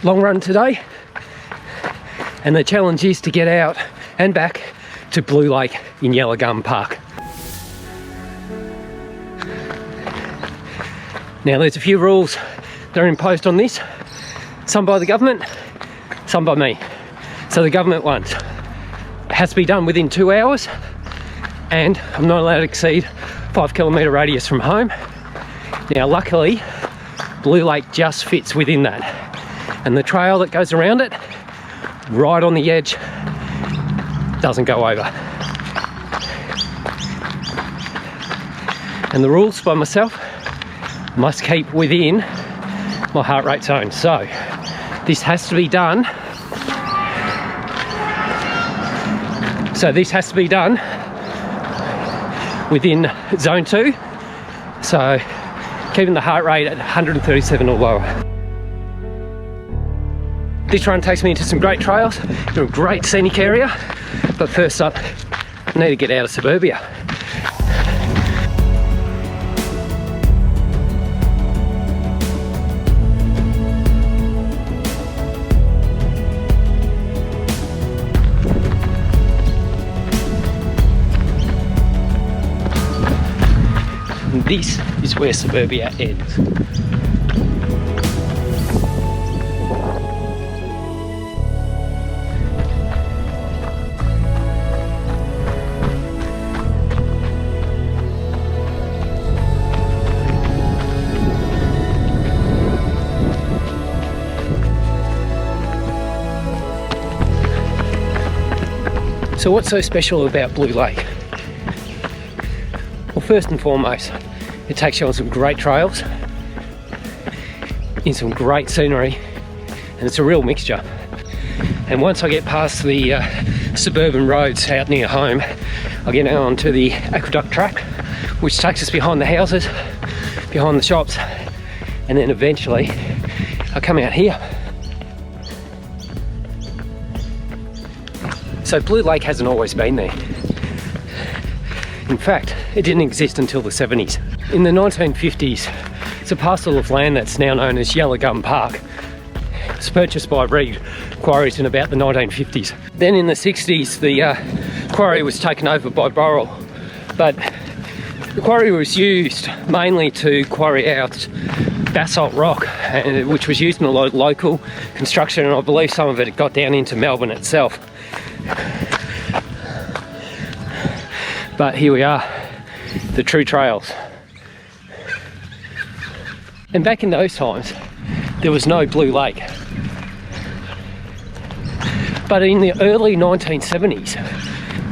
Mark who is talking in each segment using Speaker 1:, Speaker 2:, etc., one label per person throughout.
Speaker 1: long run today, and the challenge is to get out and back to Blue Lake in Yellowgum Park. Now there's a few rules that are imposed on this, some by the government, some by me. So the government ones, it has to be done within 2 hours, and I'm not allowed to exceed 5 kilometre radius from home. Now luckily, Blue Lake just fits within that, and the trail that goes around it, right on the edge, doesn't go over. And the rules by myself, must keep within my heart rate zone. So this has to be done. Within zone 2. So keeping the heart rate at 137 or lower. This run takes me into some great trails, in a great scenic area. But first up, I need to get out of Suburbia. And this is where Suburbia ends. So what's so special about Blue Lake? Well, first and foremost, it takes you on some great trails, in some great scenery, and it's a real mixture. And once I get past the suburban roads out near home, I get out onto the aqueduct track, which takes us behind the houses, behind the shops, and then eventually I come out here. So Blue Lake hasn't always been there. In fact, it didn't exist until the 70s. In the 1950s, it's a parcel of land that's now known as Yellowgum Park. It was purchased by Reed Quarries in about the 1950s. Then in the 60s, the quarry was taken over by Burrell, but the quarry was used mainly to quarry out basalt rock, which was used in a lot of local construction, and I believe some of it got down into Melbourne itself. But here we are, the true trails. And back in those times, there was no Blue Lake. But in the early 1970s,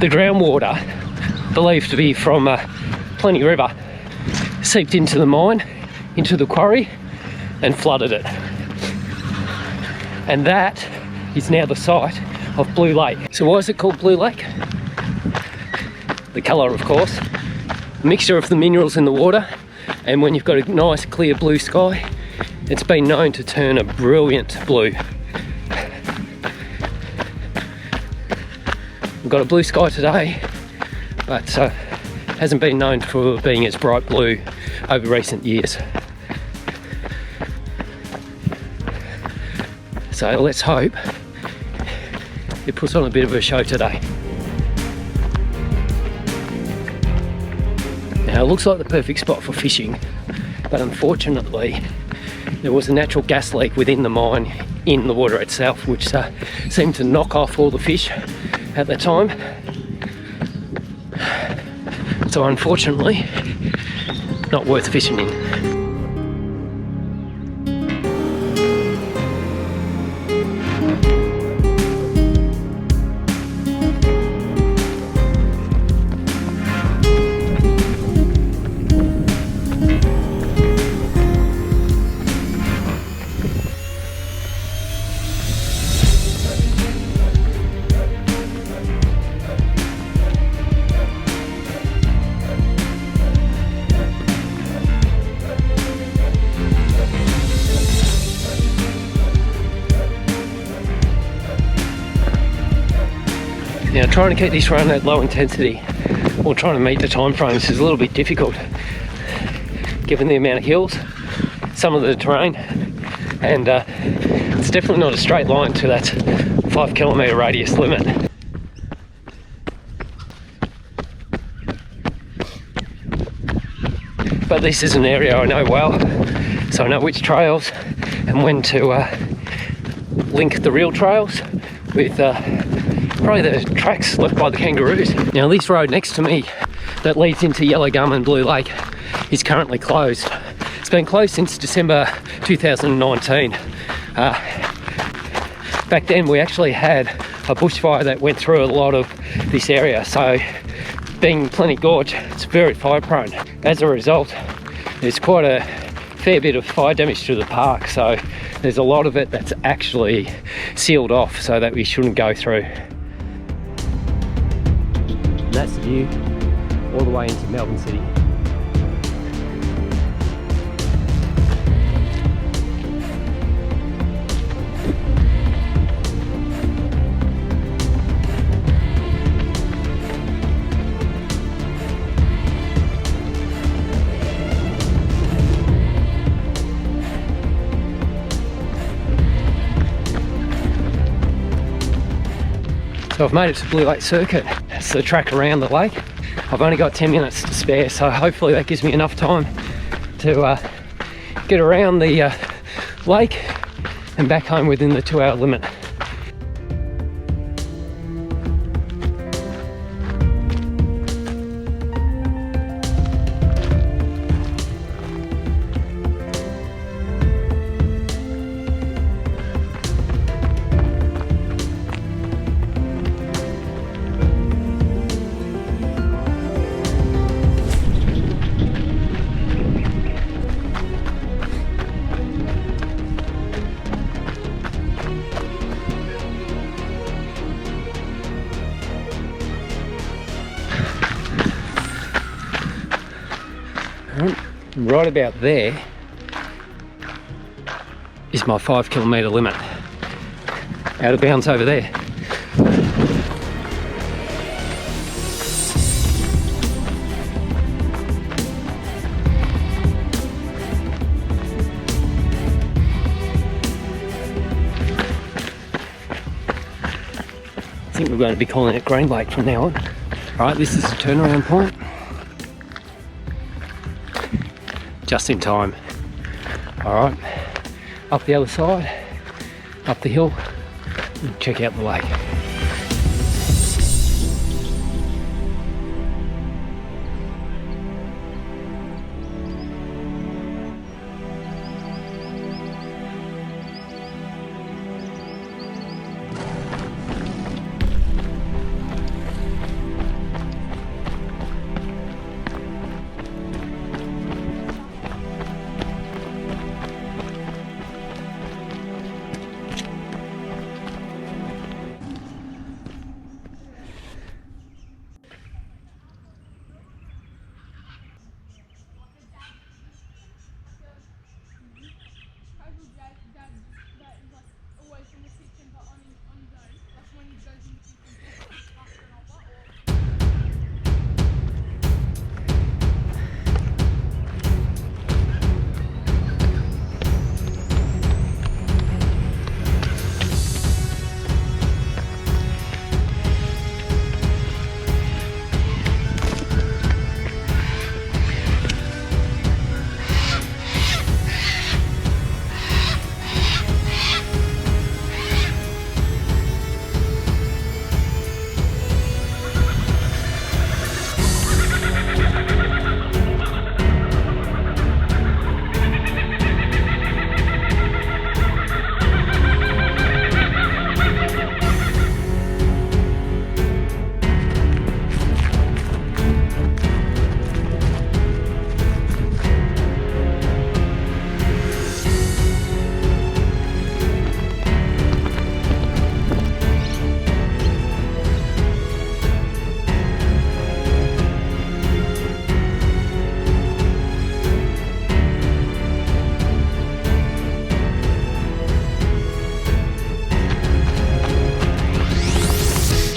Speaker 1: the groundwater, believed to be from Plenty River, seeped into the mine, into the quarry, and flooded it. And that is now the site of Blue Lake. So why is it called Blue Lake? The colour, of course, a mixture of the minerals in the water, and when you've got a nice clear blue sky, it's been known to turn a brilliant blue. We've got a blue sky today, but hasn't been known for being as bright blue over recent years. So let's hope it puts on a bit of a show today. Now it looks like the perfect spot for fishing, but unfortunately there was a natural gas leak within the mine in the water itself, which seemed to knock off all the fish at the time. So unfortunately, not worth fishing in. Now trying to keep this run at low intensity or trying to meet the time frames is a little bit difficult given the amount of hills, some of the terrain, and It's definitely not a straight line to that 5 kilometre radius limit. But this is an area I know well, so I know which trails and when to link the real trails with probably the tracks left by the kangaroos. Now this road next to me that leads into Yellow Gum and Blue Lake is currently closed. It's been closed since December 2019. Back then we actually had a bushfire that went through a lot of this area, so being Plenty Gorge, it's very fire prone. As a result, there's quite a fair bit of fire damage to the park, so there's a lot of it that's actually sealed off so that we shouldn't go through. And that's the view all the way into Melbourne City. So I've made it to Blue Lake Circuit. It's the track around the lake. I've only got 10 minutes to spare, so hopefully that gives me enough time to get around the lake and back home within the 2-hour limit. Right about there is my 5 kilometre limit. Out of bounds over there. I think we're going to be calling it Green Lake from now on. Alright, this is the turnaround point. Just in time. Alright, up the other side, up the hill, and check out the lake.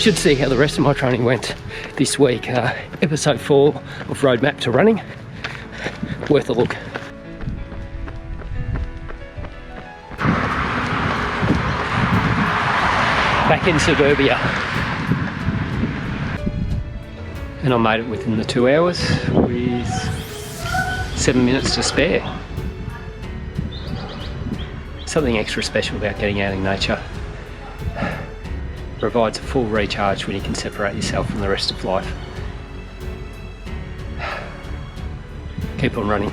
Speaker 1: Should see how the rest of my training went this week. Episode 4 of Roadmap to Running. Worth a look. back in Suburbia. And I made it within the 2 hours with 7 minutes to spare. Something extra special about getting out in nature. Provides a full recharge when you can separate yourself from the rest of life. Keep on running.